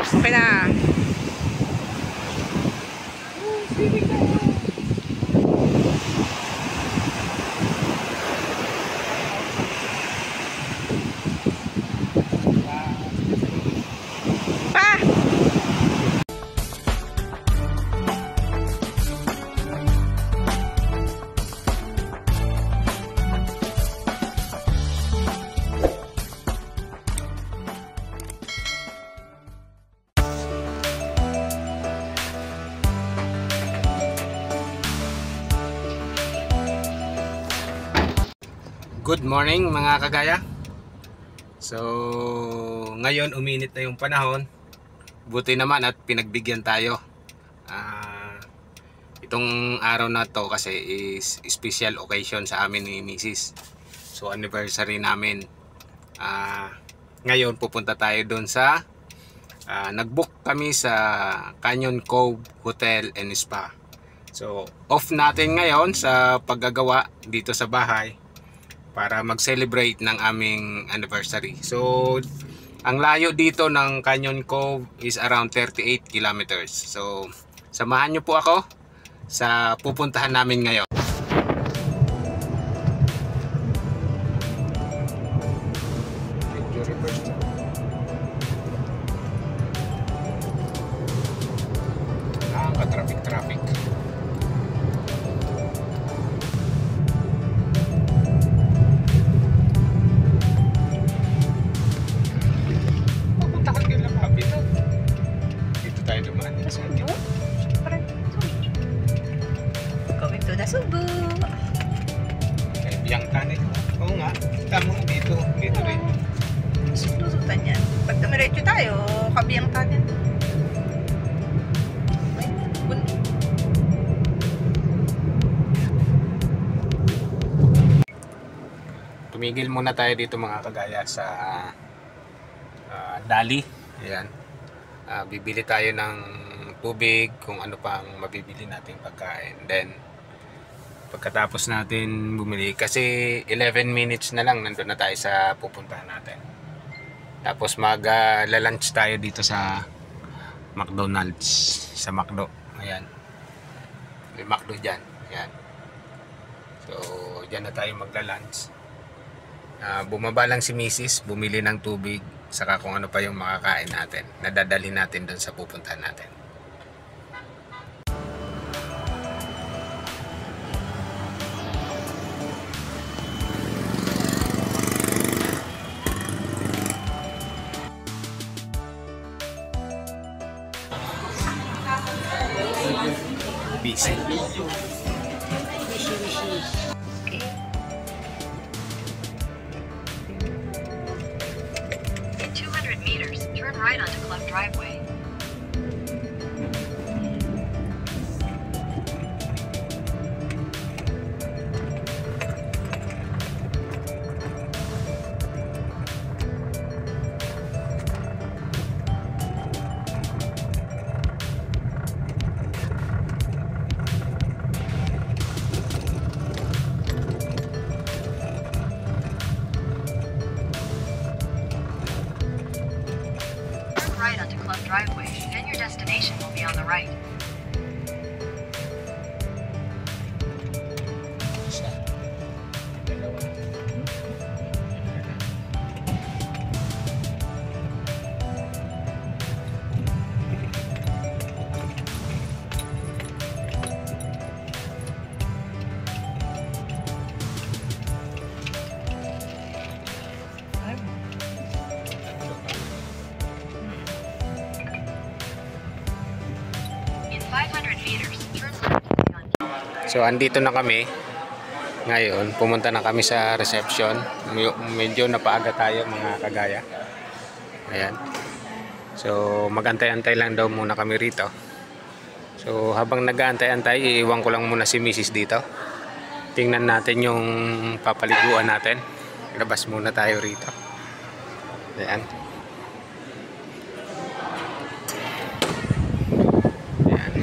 Okay na. Pa! Good morning mga kagaya. So ngayon uminit na yung panahon. Buti naman at pinagbigyan tayo. Itong araw na to kasi is special occasion sa amin ni Mrs. So anniversary namin. Ngayon pupunta tayo doon sa nag-book kami sa Canyon Cove Hotel and Spa. So off natin ngayon sa paggagawa dito sa bahay para mag-celebrate ng aming anniversary. So, ang layo dito ng Canyon Cove is around 38 kilometers. So, samahan nyo po ako sa pupuntahan namin ngayon. Traffic. Going to the Cebu. Biyang kanin. Oo nga. Tamo dito. Dito rin. Lusutan yan. Pag dumiretso tayo, kabiyang tanin. Tumigil muna tayo dito mga kagaya sa Dali. Ayan. Bibili tayo ng tubig, kung ano pang mabibili nating pagkain. Then pagkatapos natin bumili, kasi 11 minutes na lang nandun na tayo sa pupuntahan natin. Tapos mag-lunch tayo dito sa McDonald's, sa McDo. Ayan. May McDo dyan. Ayan. So dyan na tayo magla-lunch. Bumaba lang si Mrs. Bumili ng tubig, saka kung ano pa yung makakain natin, nadadali natin dun sa pupuntahan natin. Busy. Okay. In 200 meters, turn right onto Cleft Driveway. Right onto Club Driveway, then your destination will be on the right. In 500 meters, turn left on. So andito na kami. Ngayon, pumunta na kami sa reception. Medyo napaaga tayo mga kagaya. Ayan. So magantay-antay lang daw muna kami rito. So habang nag-aantay-antay, iiwan ko lang muna si Mrs. dito. Tingnan natin yung papaliguan natin. Labas muna tayo rito. Ayan. Ayan.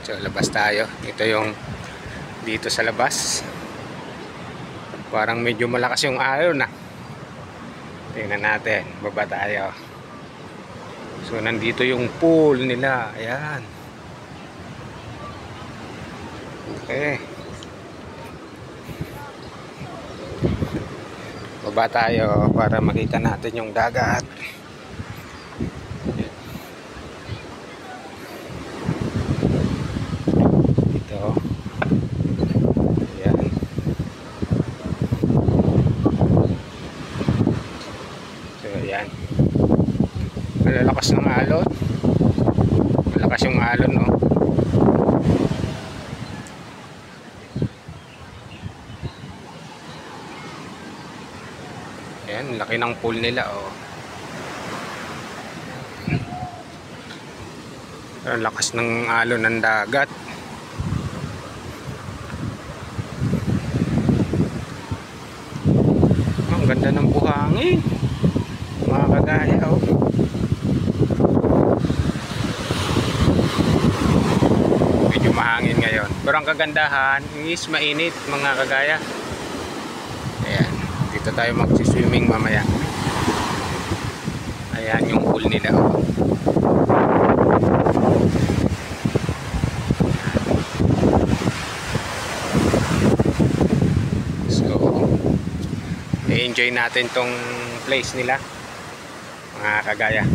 So labas tayo. Ito yung dito sa labas. Parang medyo malakas yung araw na. Tingnan natin. Baba tayo. So So nandito yung pool nila. Ayan. Okay. Baba tayo para makita natin yung dagat. Ito. Ayan. So ayan. Malalakas ng alon. Malakas yung alon, no? Ayan, laki ng pool nila, oh. Ang lakas ng alon ng dagat. Ang ganda ng buhangin. Mga kagaya, oh. Medyo mahangin ngayon. Pero ang kagandahan is mainit, mga kagaya. Ayan, dito tayo magsiswimming mamaya. Ayan yung pool nila, oh. So, i-enjoy natin tong place nila, mga kagaya.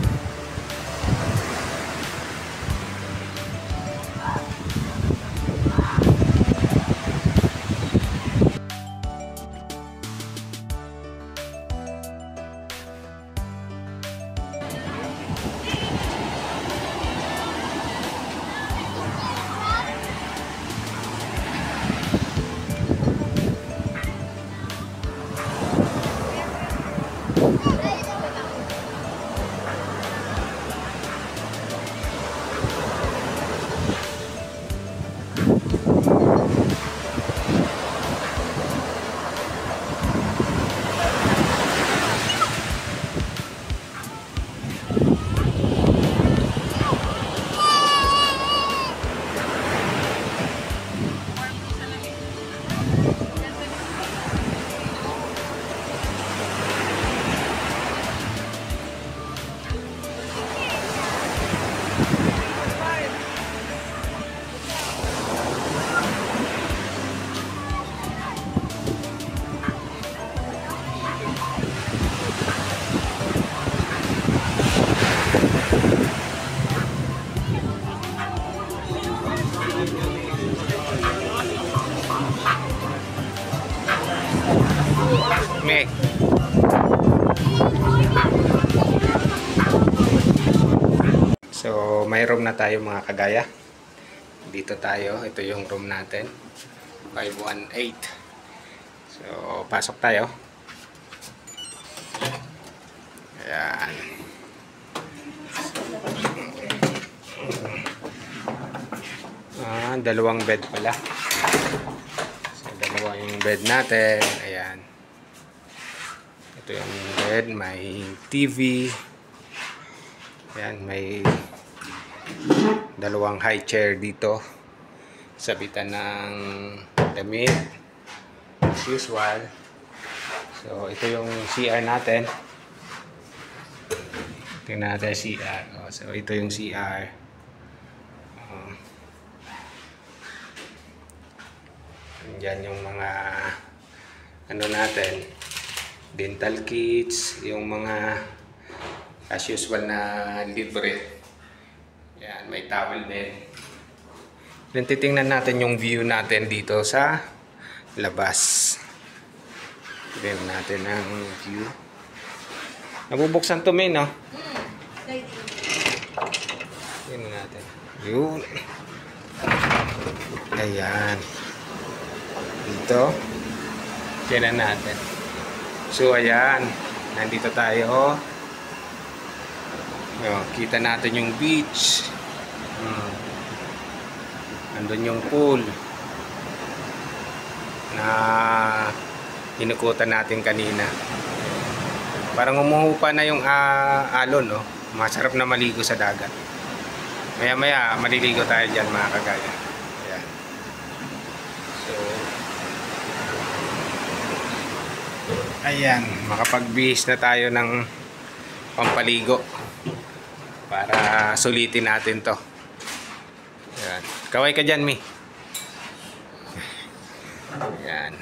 Meg. So, may room na tayo, mga kagaya. Dito tayo. Ito yung room natin. 518. So, pasok tayo. Ayan. Dalawang bed pala. So, dalawa yung bed natin. Ayan. Ito yung bed. May TV. Ayan. May dalawang high chair dito. Sabitan ng damit. As usual. So, ito yung CR natin. Tingnan natin CR. So, ito yung CR. Diyan yung mga ano natin, dental kits, yung mga as usual na libre. Yan, may towel din. Then titingnan natin yung view natin dito sa labas. Tingnan natin ang view. Nabubuksan to, Min, no? Tingnan natin. Yun. Ayan. Dito. Tingnan natin. So, ayan. Nandito tayo. Kita natin yung beach. Nandun yung pool na hinukutan natin kanina. Parang umuhupa na yung alon, no? Masarap na maligo sa dagat. Maya maya maliligo tayo dyan, mga kagaya. Ayan. So, ayan, makapag-bihis na tayo ng pampaligo. para sulitin natin to. Yan. Kaway ka dyan, Mi. Yan.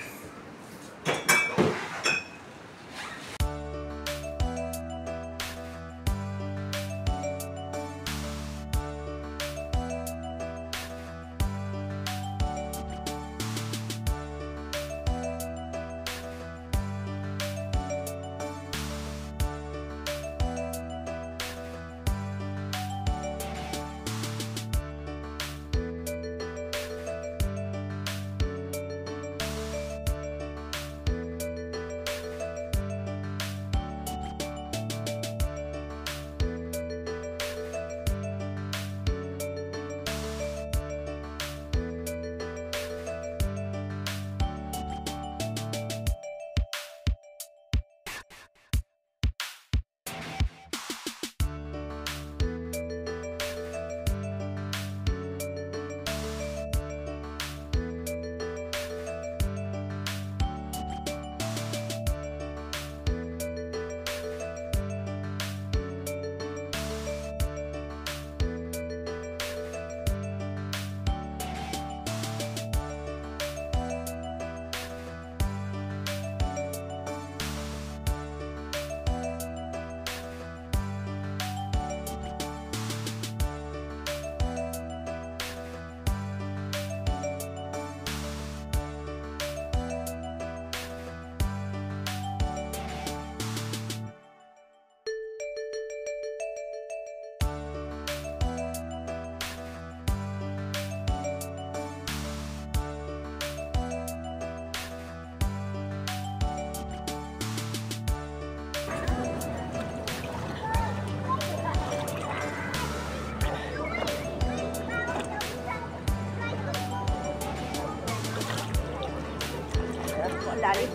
Lalim.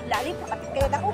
Lalim, kapit kayo na ako.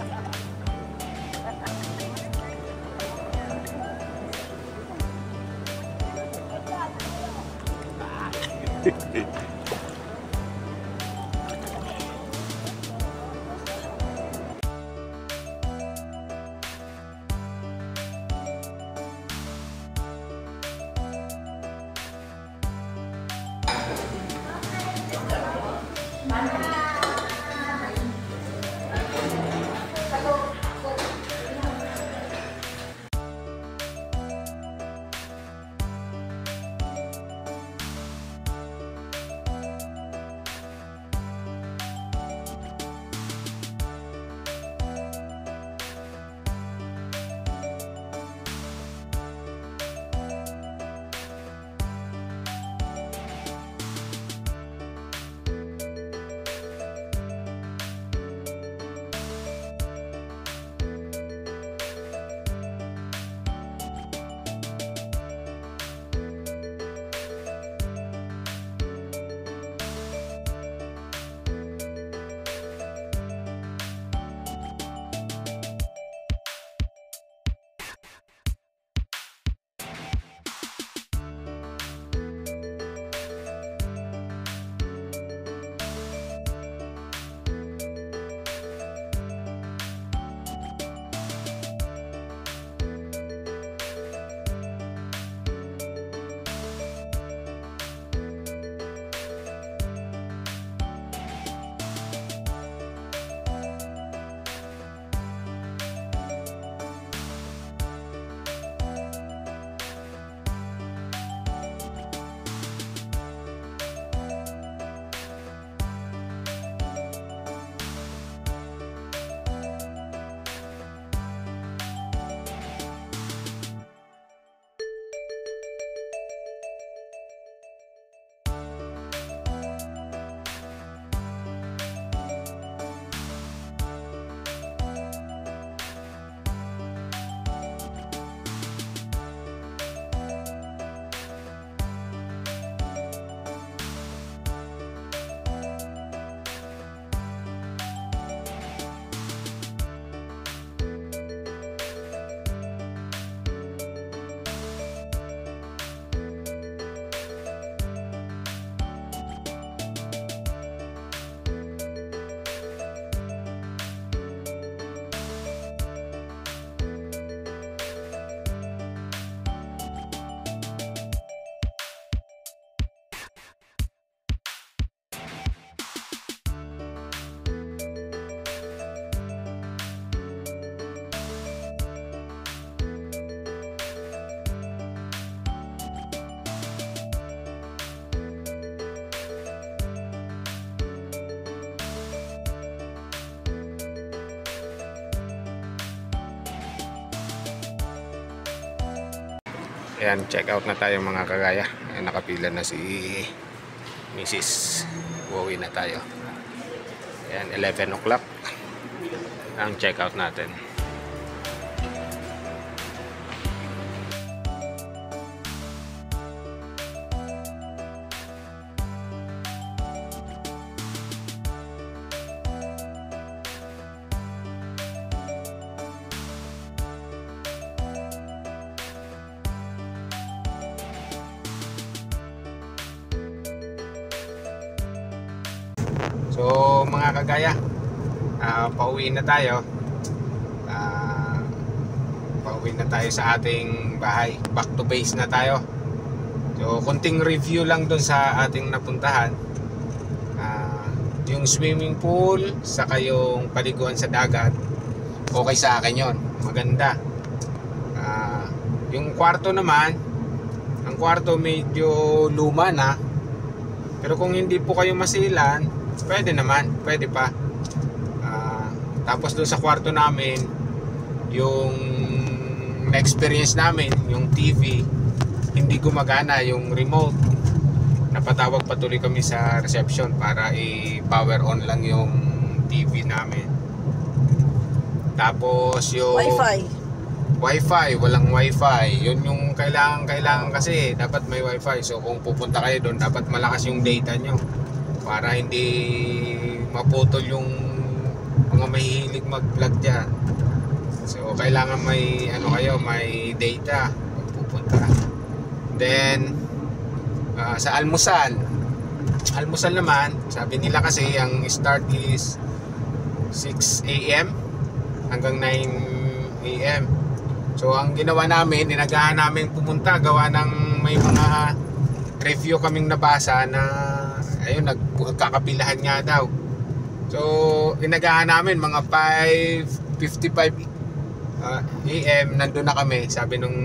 Ayan, check out na tayo mga kagaya. Ayan, nakapila na si Mrs. Uuwi na tayo. Ayan, 11 o'clock ang check out natin. So mga kagaya, pauwi na tayo. Pauwi na tayo sa ating bahay. Back to base na tayo. So konting review lang dun sa ating napuntahan. Yung swimming pool, saka yung paliguan sa dagat, okay sa akin yon, maganda. Yung kwarto naman, ang kwarto medyo luma na. Pero kung hindi po kayo masilan, pwede naman, pwede pa. Tapos doon sa kwarto namin, yung na-experience namin, yung TV, hindi gumagana yung remote. Napatawag patuloy kami sa reception para i-power on lang yung TV namin. Tapos yung Wi-Fi, walang Wi-Fi. Yun yung kailangan kasi dapat may Wi-Fi. So kung pupunta kayo doon, dapat malakas yung data nyo para hindi maputol yung mga mahihilig mag-vlog dyan. So kailangan may may data pag pupunta. Then sa almusal naman, sabi nila kasi ang start is 6 AM hanggang 9 AM. So ang ginawa namin, inagahan namin pumunta, gawa ng may mga review kaming nabasa na ayun, nagkakapilahan nga daw. So inagahan namin mga 5:55 AM, nandun na kami. Sabi nung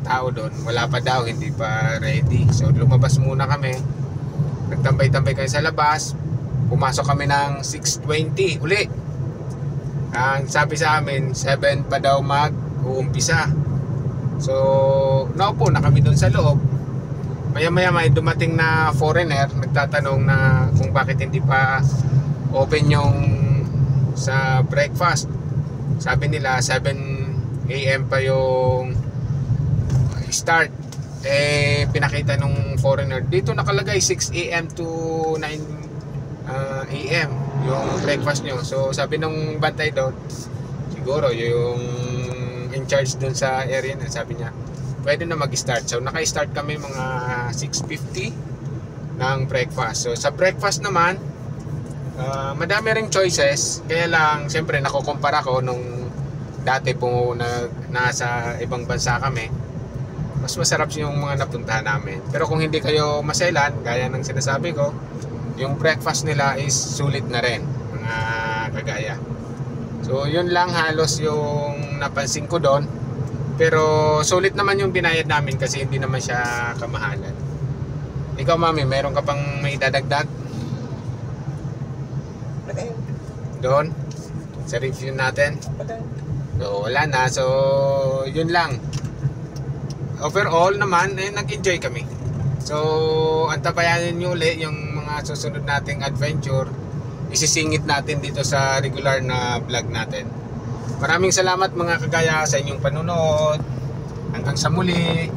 tao doon, wala pa daw, hindi pa ready. So lumabas muna kami, nagtambay-tambay kami sa labas. Pumasok kami ng 6:20 uli. Ang sabi sa amin, 7 pa daw mag-uumpisa. So naupo na kami doon sa loob. Maya-maya may dumating na foreigner, nagtatanong na kung bakit hindi pa open yung sa breakfast. Sabi nila 7 AM pa yung start. Pinakita nung foreigner, dito nakalagay 6 AM to 9 AM yung breakfast nyo. So sabi nung bantay doon, siguro yung in charge doon sa area na, sabi niya pwede na mag-start. So naka-start kami mga 6:50 ng breakfast. So sa breakfast naman, madami ring choices. Kaya lang siyempre nakukumpara ko nung dati po nasa ibang bansa kami, mas masarap yung mga napuntahan namin. Pero kung hindi kayo maselan, gaya ng sinasabi ko, yung breakfast nila is sulit na rin mga kagaya. So yun lang halos yung napansin ko doon. Pero sulit naman yung binayad namin kasi hindi naman siya kamahalan. Ikaw mami, meron ka pang may dadagdag doon sa review natin? So wala na. So yun lang. Overall naman nag-enjoy kami. So antabayanin nyo ulit yung mga susunod nating adventure. Isisingit natin dito sa regular na vlog natin. Maraming salamat mga kagaya sa inyong panonood. Hanggang sa muli.